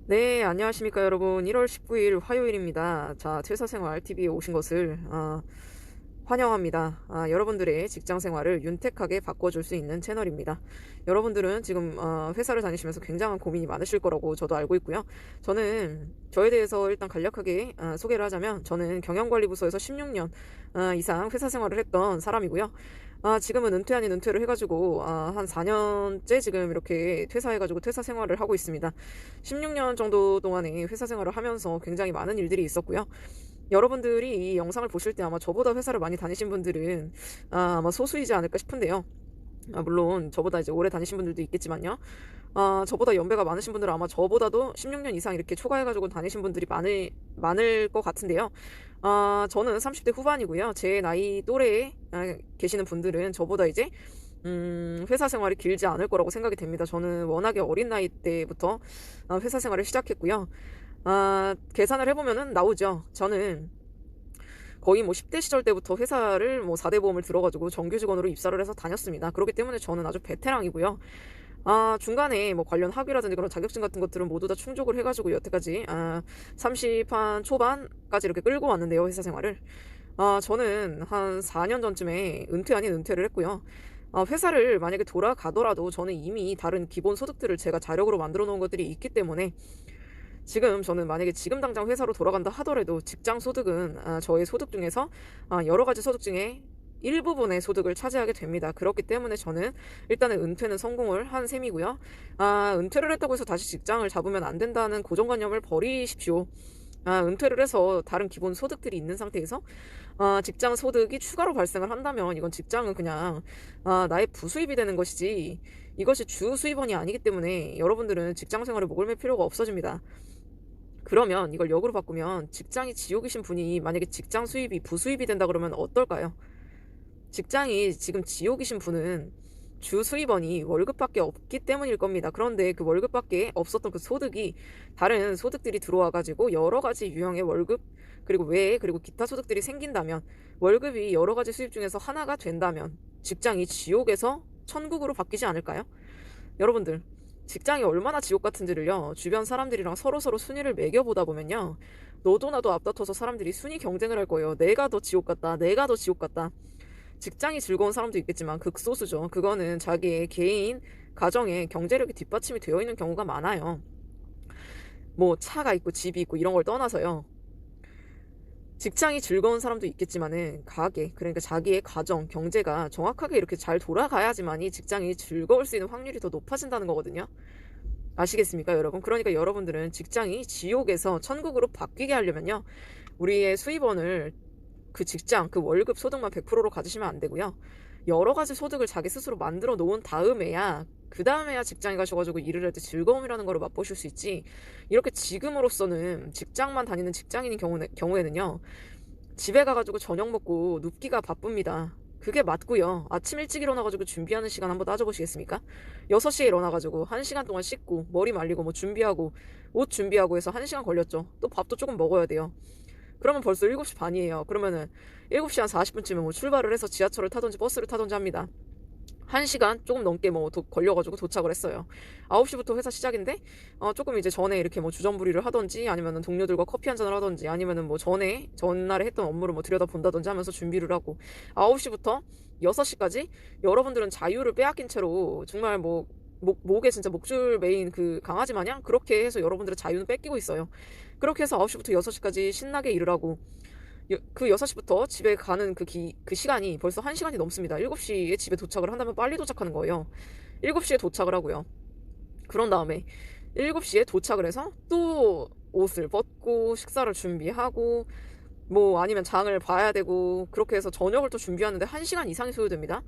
네, 안녕하십니까, 여러분. 1월 19일 화요일입니다. 자, 퇴사생활 TV에 오신 것을 환영합니다. 여러분들의 직장 생활을 윤택하게 바꿔줄 수 있는 채널입니다. 여러분들은 지금 회사를 다니시면서 굉장한 고민이 많으실 거라고 저도 알고 있고요. 저는 저에 대해서 일단 간략하게 소개를 하자면, 저는 경영관리부서에서 16년 이상 회사 생활을 했던 사람이고요. 지금은 은퇴 아닌 은퇴를 해가지고 한 4년째 지금 이렇게 퇴사해가지고 퇴사 생활을 하고 있습니다. 16년 정도 동안에 회사 생활을 하면서 굉장히 많은 일들이 있었고요. 여러분들이 이 영상을 보실 때 아마 저보다 회사를 많이 다니신 분들은 아마 소수이지 않을까 싶은데요. 물론 저보다 이제 오래 다니신 분들도 있겠지만요. 저보다 연배가 많으신 분들은 아마 저보다도 16년 이상 이렇게 초과해가지고 다니신 분들이 많을 것 같은데요. 저는 30대 후반이고요. 제 나이 또래에 계시는 분들은 저보다 이제 회사 생활이 길지 않을 거라고 생각이 됩니다. 저는 워낙에 어린 나이 때부터 회사 생활을 시작했고요. 계산을 해보면은 나오죠. 저는 거의 뭐 10대 시절 때부터 회사를 뭐 4대 보험을 들어가지고 정규 직원으로 입사를 해서 다녔습니다. 그렇기 때문에 저는 아주 베테랑이고요. 중간에 뭐 관련 학위라든지 그런 자격증 같은 것들은 모두 다 충족을 해가지고 여태까지 30한 초반까지 이렇게 끌고 왔는데요, 회사 생활을. 저는 한 4년 전쯤에 은퇴 아닌 은퇴를 했고요. 회사를 만약에 돌아가더라도 저는 이미 다른 기본 소득들을 제가 자력으로 만들어 놓은 것들이 있기 때문에 지금 저는 만약에 지금 당장 회사로 돌아간다 하더라도 직장 소득은 저의 소득 중에서 여러 가지 소득 중에 일부분의 소득을 차지하게 됩니다. 그렇기 때문에 저는 일단은 은퇴는 성공을 한 셈이고요. 은퇴를 했다고 해서 다시 직장을 잡으면 안 된다는 고정관념을 버리십시오. 은퇴를 해서 다른 기본 소득들이 있는 상태에서 직장 소득이 추가로 발생을 한다면 이건 직장은 그냥 나의 부수입이 되는 것이지 이것이 주 수입원이 아니기 때문에 여러분들은 직장 생활에 목을 맬 필요가 없어집니다. 그러면 이걸 역으로 바꾸면 직장이 지옥이신 분이 만약에 직장 수입이 부수입이 된다 그러면 어떨까요? 직장이 지금 지옥이신 분은 주 수입원이 월급밖에 없기 때문일 겁니다. 그런데 그 월급밖에 없었던 그 소득이 다른 소득들이 들어와가지고 여러 가지 유형의 월급 그리고 외에 그리고 기타 소득들이 생긴다면 월급이 여러 가지 수입 중에서 하나가 된다면 직장이 지옥에서 천국으로 바뀌지 않을까요? 여러분들 직장이 얼마나 지옥 같은지를요 주변 사람들이랑 서로서로 순위를 매겨보다 보면요 너도 나도 앞다퉈서 사람들이 순위 경쟁을 할 거예요. 내가 더 지옥 같다, 내가 더 지옥 같다. 직장이 즐거운 사람도 있겠지만 극소수죠. 그거는 자기의 개인 가정에 경제력이 뒷받침이 되어 있는 경우가 많아요. 뭐 차가 있고 집이 있고 이런 걸 떠나서요. 직장이 즐거운 사람도 있겠지만은 가게 그러니까 자기의 가정 경제가 정확하게 이렇게 잘 돌아가야지만이 직장이 즐거울 수 있는 확률이 더 높아진다는 거거든요. 아시겠습니까, 여러분? 그러니까 여러분들은 직장이 지옥에서 천국으로 바뀌게 하려면요. 우리의 수입원을 그 직장, 그 월급 소득만 100%로 가지시면 안 되고요. 여러 가지 소득을 자기 스스로 만들어 놓은 다음에야 그 다음에야 직장에 가셔가지고 일을 할 때 즐거움이라는 걸 맛보실 수 있지. 이렇게 지금으로서는 직장만 다니는 직장인인 경우에는요. 집에 가가지고 저녁 먹고 눕기가 바쁩니다. 그게 맞고요. 아침 일찍 일어나가지고 준비하는 시간 한번 따져보시겠습니까? 6시에 일어나가지고 1시간 동안 씻고 머리 말리고 뭐 준비하고 옷 준비하고 해서 1시간 걸렸죠. 또 밥도 조금 먹어야 돼요. 그러면 벌써 7시 반이에요. 그러면은 7시 한 40분쯤에 뭐 출발을 해서 지하철을 타든지 버스를 타든지 합니다. 1시간 조금 넘게 뭐 걸려가지고 도착을 했어요. 9시부터 회사 시작인데 조금 이제 전에 이렇게 뭐 주전부리를 하던지 아니면은 동료들과 커피 한잔을 하던지 아니면은 뭐 전날에 했던 업무를 뭐 들여다본다든지 하면서 준비를 하고 9시부터 6시까지 여러분들은 자유를 빼앗긴 채로 정말 뭐 목에 진짜 목줄 메인 그 강아지 마냥 그렇게 해서 여러분들의 자유는 뺏기고 있어요. 그렇게 해서 9시부터 6시까지 신나게 일을 하고 그 6시부터 집에 가는 그 시간이 벌써 1시간이 넘습니다. 7시에 집에 도착을 한다면 빨리 도착하는 거예요. 7시에 도착을 하고요. 그런 다음에 7시에 도착을 해서 또 옷을 벗고 식사를 준비하고 뭐 아니면 장을 봐야 되고 그렇게 해서 저녁을 또 준비하는데 1시간 이상이 소요됩니다.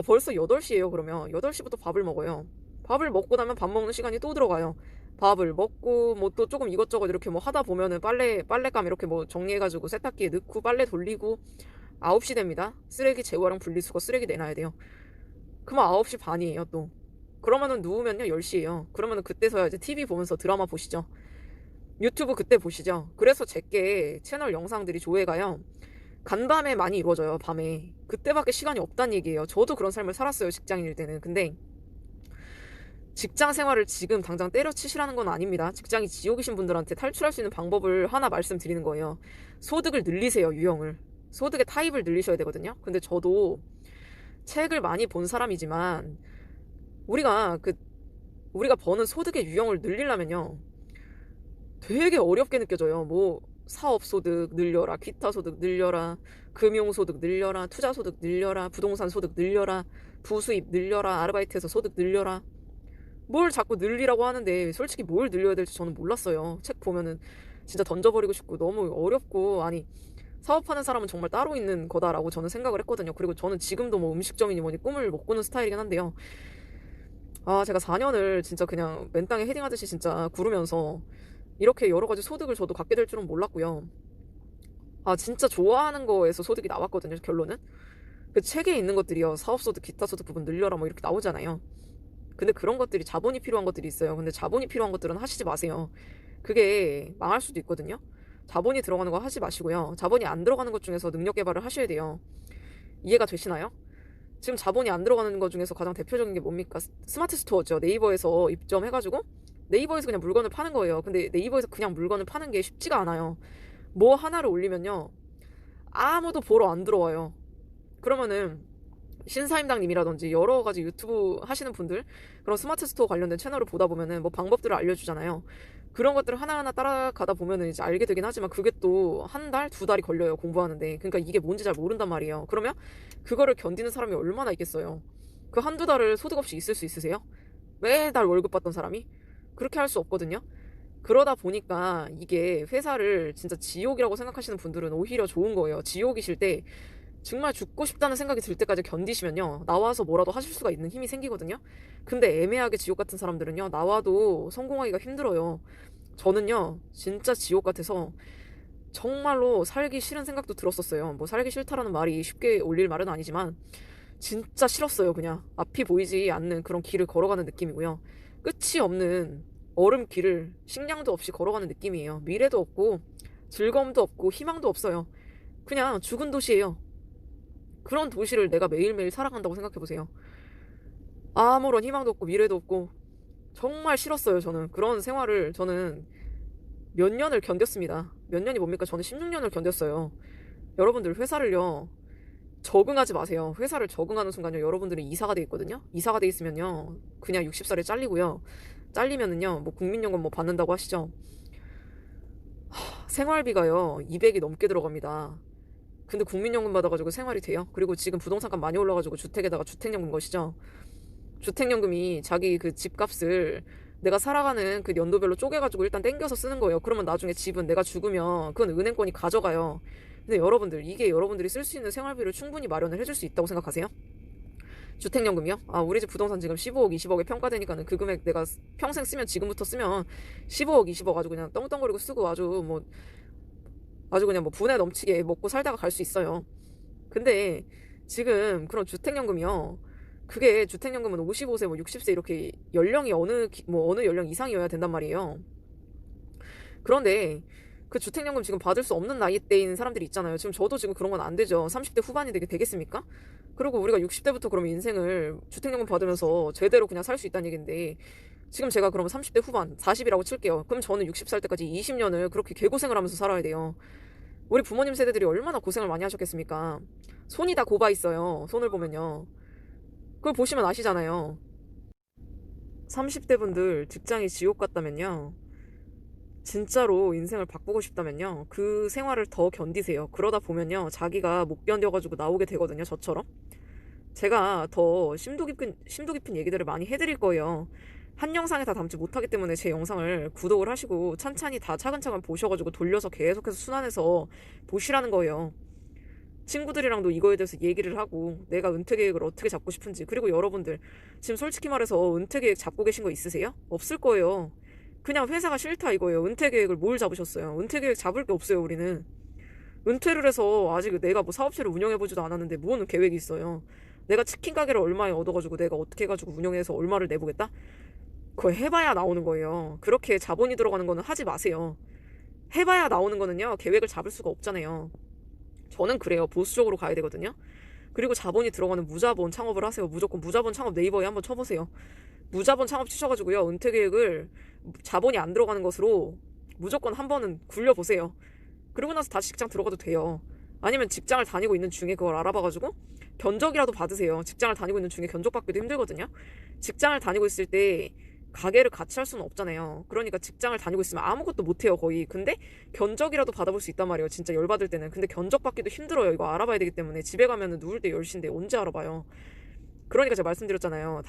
벌써 8시예요. 그러면 8시부터 밥을 먹어요. 밥을 먹고 나면 밥 먹는 시간이 또 들어가요. 밥을 먹고 뭐 또 조금 이것저것 이렇게 뭐 하다 보면은 빨래감 이렇게 뭐 정리해가지고 세탁기에 넣고 빨래 돌리고 9시 됩니다. 쓰레기 재활용 분리수거 쓰레기 내놔야 돼요. 그러면 9시 반이에요 또. 그러면은 누우면요 10시예요. 그러면은 그때서야 이제 TV 보면서 드라마 보시죠. 유튜브 그때 보시죠. 그래서 제게 채널 영상들이 조회가요. 간밤에 많이 이루어져요. 밤에. 그때밖에 시간이 없단 얘기예요. 저도 그런 삶을 살았어요. 직장인일 때는. 근데 직장 생활을 지금 당장 때려치시라는 건 아닙니다. 직장이 지옥이신 분들한테 탈출할 수 있는 방법을 하나 말씀드리는 거예요. 소득을 늘리세요, 유형을. 소득의 타입을 늘리셔야 되거든요. 근데 저도 책을 많이 본 사람이지만 우리가 버는 소득의 유형을 늘리려면요, 되게 어렵게 느껴져요. 뭐 사업 소득 늘려라, 기타 소득 늘려라, 금융 소득 늘려라, 투자 소득 늘려라, 부동산 소득 늘려라, 부수입 늘려라, 아르바이트에서 소득 늘려라. 뭘 자꾸 늘리라고 하는데 솔직히 뭘 늘려야 될지 저는 몰랐어요. 책 보면은 진짜 던져버리고 싶고 너무 어렵고, 아니 사업하는 사람은 정말 따로 있는 거다라고 저는 생각을 했거든요. 그리고 저는 지금도 뭐 음식점이니 뭐니 꿈을 못 꾸는 스타일이긴 한데요. 제가 4년을 진짜 그냥 맨땅에 헤딩하듯이 진짜 구르면서 이렇게 여러 가지 소득을 저도 갖게 될 줄은 몰랐고요. 진짜 좋아하는 거에서 소득이 나왔거든요, 결론은. 그 책에 있는 것들이요, 사업소득, 기타소득 부분 늘려라 뭐 이렇게 나오잖아요. 근데 그런 것들이 자본이 필요한 것들이 있어요. 근데 자본이 필요한 것들은 하시지 마세요. 그게 망할 수도 있거든요. 자본이 들어가는 거 하지 마시고요. 자본이 안 들어가는 것 중에서 능력 개발을 하셔야 돼요. 이해가 되시나요? 지금 자본이 안 들어가는 것 중에서 가장 대표적인 게 뭡니까? 스마트 스토어죠. 네이버에서 입점해가지고 네이버에서 그냥 물건을 파는 거예요. 근데 네이버에서 그냥 물건을 파는 게 쉽지가 않아요. 뭐 하나를 올리면요, 아무도 보러 안 들어와요. 그러면은 신사임당님이라든지 여러 가지 유튜브 하시는 분들, 그런 스마트 스토어 관련된 채널을 보다 보면은 뭐 방법들을 알려주잖아요. 그런 것들을 하나하나 따라가다 보면은 이제 알게 되긴 하지만 그게 또 한 달, 두 달이 걸려요, 공부하는데. 그러니까 이게 뭔지 잘 모른단 말이에요. 그러면 그거를 견디는 사람이 얼마나 있겠어요. 그 한두 달을 소득 없이 있을 수 있으세요? 매달 월급 받던 사람이? 그렇게 할 수 없거든요. 그러다 보니까 이게 회사를 진짜 지옥이라고 생각하시는 분들은 오히려 좋은 거예요. 지옥이실 때 정말 죽고 싶다는 생각이 들 때까지 견디시면요, 나와서 뭐라도 하실 수가 있는 힘이 생기거든요. 근데 애매하게 지옥 같은 사람들은요, 나와도 성공하기가 힘들어요. 저는요, 진짜 지옥 같아서 정말로 살기 싫은 생각도 들었었어요. 뭐 살기 싫다라는 말이 쉽게 올릴 말은 아니지만 진짜 싫었어요. 그냥 앞이 보이지 않는 그런 길을 걸어가는 느낌이고요. 끝이 없는 얼음길을 식량도 없이 걸어가는 느낌이에요. 미래도 없고 즐거움도 없고 희망도 없어요. 그냥 죽은 도시예요. 그런 도시를 내가 매일매일 살아간다고 생각해보세요. 아무런 희망도 없고 미래도 없고 정말 싫었어요. 저는 그런 생활을 저는 몇 년을 견뎠습니다. 몇 년이 뭡니까? 저는 16년을 견뎠어요. 여러분들 회사를요, 적응하지 마세요. 회사를 적응하는 순간요, 여러분들이 이사가 돼 있거든요. 이사가 돼 있으면요, 그냥 60살에 잘리고요. 잘리면은요, 뭐 국민연금 뭐 받는다고 하시죠. 생활비가요 200이 넘게 들어갑니다. 근데 국민연금 받아가지고 생활이 돼요? 그리고 지금 부동산값 많이 올라가지고 주택에다가 주택연금 것이죠. 주택연금이 자기 그 집값을 내가 살아가는 그 연도별로 쪼개가지고 일단 땡겨서 쓰는 거예요. 그러면 나중에 집은 내가 죽으면 그건 은행권이 가져가요. 근데 여러분들, 이게 여러분들이 쓸 수 있는 생활비를 충분히 마련을 해줄 수 있다고 생각하세요? 주택연금이요? 우리 집 부동산 지금 15억, 20억에 평가되니까는 그 금액 내가 평생 쓰면, 지금부터 쓰면 15억, 20억 아주 그냥 떵떵거리고 쓰고 아주 그냥 뭐 분에 넘치게 먹고 살다가 갈 수 있어요. 근데 지금 그런 주택연금이요, 그게 주택연금은 55세, 뭐 60세 이렇게 연령이 어느 연령 이상이어야 된단 말이에요. 그런데 그 주택연금 지금 받을 수 없는 나이대인 사람들이 있잖아요. 지금 저도 지금 그런 건 안 되죠. 30대 후반이 되겠습니까? 그리고 우리가 60대부터 그러면 인생을 주택연금 받으면서 제대로 그냥 살 수 있다는 얘기인데, 지금 제가 그러면 30대 후반, 40이라고 칠게요. 그럼 저는 60살 때까지 20년을 그렇게 개고생을 하면서 살아야 돼요. 우리 부모님 세대들이 얼마나 고생을 많이 하셨겠습니까? 손이 다 곱아 있어요. 손을 보면요. 그걸 보시면 아시잖아요. 30대 분들 직장이 지옥 같다면요, 진짜로 인생을 바꾸고 싶다면요, 그 생활을 더 견디세요. 그러다 보면요, 자기가 못 견뎌가지고 나오게 되거든요, 저처럼. 제가 더 심도 깊은 얘기들을 많이 해드릴 거예요. 한 영상에 다 담지 못하기 때문에 제 영상을 구독을 하시고 찬찬히 다 차근차근 보셔가지고 돌려서 계속해서 순환해서 보시라는 거예요. 친구들이랑도 이거에 대해서 얘기를 하고 내가 은퇴 계획을 어떻게 잡고 싶은지. 그리고 여러분들 지금 솔직히 말해서 은퇴 계획 잡고 계신 거 있으세요? 없을 거예요. 그냥 회사가 싫다 이거예요. 은퇴 계획을 뭘 잡으셨어요? 은퇴 계획 잡을 게 없어요. 우리는 은퇴를 해서 아직 내가 뭐 사업체를 운영해보지도 않았는데 뭔 계획이 있어요? 내가 치킨 가게를 얼마에 얻어가지고 내가 어떻게 해가지고 운영해서 얼마를 내보겠다? 그거 해봐야 나오는 거예요. 그렇게 자본이 들어가는 거는 하지 마세요. 해봐야 나오는 거는요, 계획을 잡을 수가 없잖아요. 저는 그래요. 보수적으로 가야 되거든요. 그리고 자본이 들어가는 무자본 창업을 하세요. 무조건 무자본 창업 네이버에 한번 쳐보세요. 무자본 창업 치셔가지고요. 은퇴 계획을 자본이 안 들어가는 것으로 무조건 한 번은 굴려보세요. 그러고 나서 다시 직장 들어가도 돼요. 아니면 직장을 다니고 있는 중에 그걸 알아봐가지고 견적이라도 받으세요. 직장을 다니고 있는 중에 견적 받기도 힘들거든요. 직장을 다니고 있을 때 가게를 같이 할 수는 없잖아요. 그러니까 직장을 다니고 있으면 아무것도 못해요, 거의. 근데 견적이라도 받아볼 수 있단 말이에요. 진짜 열받을 때는. 근데 견적 받기도 힘들어요. 이거 알아봐야 되기 때문에. 집에 가면은 누울 때 10시인데 언제 알아봐요. 그러니까 제가 말씀드렸잖아요.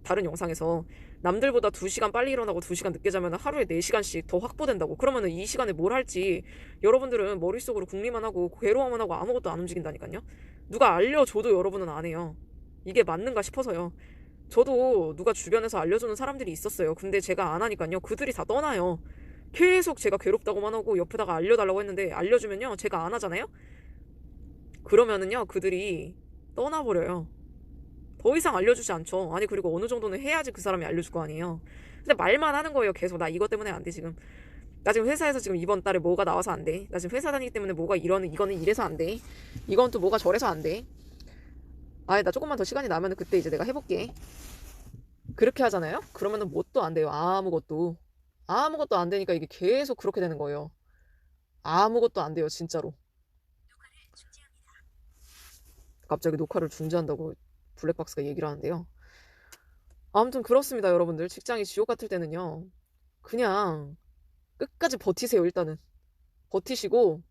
다른 영상에서. 남들보다 2시간 빨리 일어나고 2시간 늦게 자면 하루에 4시간씩 더 확보된다고. 그러면은 이 시간에 뭘 할지 여러분들은 머릿속으로 궁리만 하고 괴로워만 하고 아무것도 안 움직인다니까요. 누가 알려줘도 여러분은 안 해요. 이게 맞는가 싶어서요. 저도 누가 주변에서 알려주는 사람들이 있었어요. 근데 제가 안 하니까요. 그들이 다 떠나요. 계속 제가 괴롭다고만 하고 옆에다가 알려달라고 했는데 알려주면요. 제가 안 하잖아요. 그러면은요. 그들이 떠나버려요. 더 이상 알려주지 않죠. 아니 그리고 어느 정도는 해야지 그 사람이 알려줄 거 아니에요. 근데 말만 하는 거예요. 계속 나 이것 때문에 안 돼 지금. 나 지금 회사에서 지금 이번 달에 뭐가 나와서 안 돼. 나 지금 회사 다니기 때문에 뭐가 이거는 이래서 안 돼. 이건 또 뭐가 저래서 안 돼. 아니 나 조금만 더 시간이 나면 그때 이제 내가 해볼게. 그렇게 하잖아요. 그러면은 뭣도 안 돼요. 아무것도 안 되니까 이게 계속 그렇게 되는 거예요. 아무것도 안 돼요. 진짜로. 갑자기 녹화를 중지한다고 블랙박스가 얘기를 하는데요. 아무튼 그렇습니다, 여러분들. 직장이 지옥 같을 때는요. 그냥 끝까지 버티세요, 일단은. 버티시고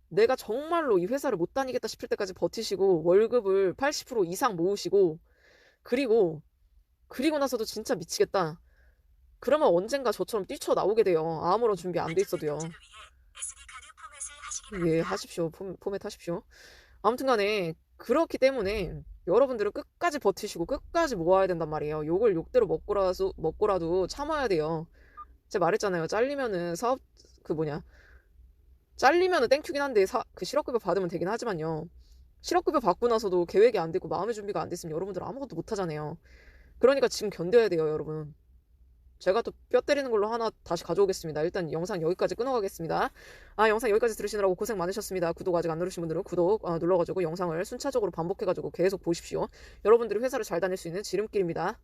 내가 정말로 이 회사를 못 다니겠다 싶을 때까지 버티시고 월급을 80% 이상 모으시고 그리고 나서도 진짜 미치겠다. 그러면 언젠가 저처럼 뛰쳐나오게 돼요. 아무런 준비 안 돼 있어도요. 예, 하십시오. 포맷 하십시오. 아무튼 간에 그렇기 때문에 여러분들은 끝까지 버티시고 끝까지 모아야 된단 말이에요. 욕을 욕대로 먹고라도 참아야 돼요. 제가 말했잖아요. 잘리면은 땡큐긴 한데 그 실업급여 받으면 되긴 하지만요. 실업급여 받고 나서도 계획이 안 되고 마음의 준비가 안 됐으면 여러분들 아무것도 못 하잖아요. 그러니까 지금 견뎌야 돼요, 여러분. 제가 또 뼈 때리는 걸로 하나 다시 가져오겠습니다. 일단 영상 여기까지 끊어가겠습니다. 영상 여기까지 들으시느라고 고생 많으셨습니다. 구독 아직 안 누르신 분들은 구독 눌러가지고 영상을 순차적으로 반복해가지고 계속 보십시오. 여러분들이 회사를 잘 다닐 수 있는 지름길입니다.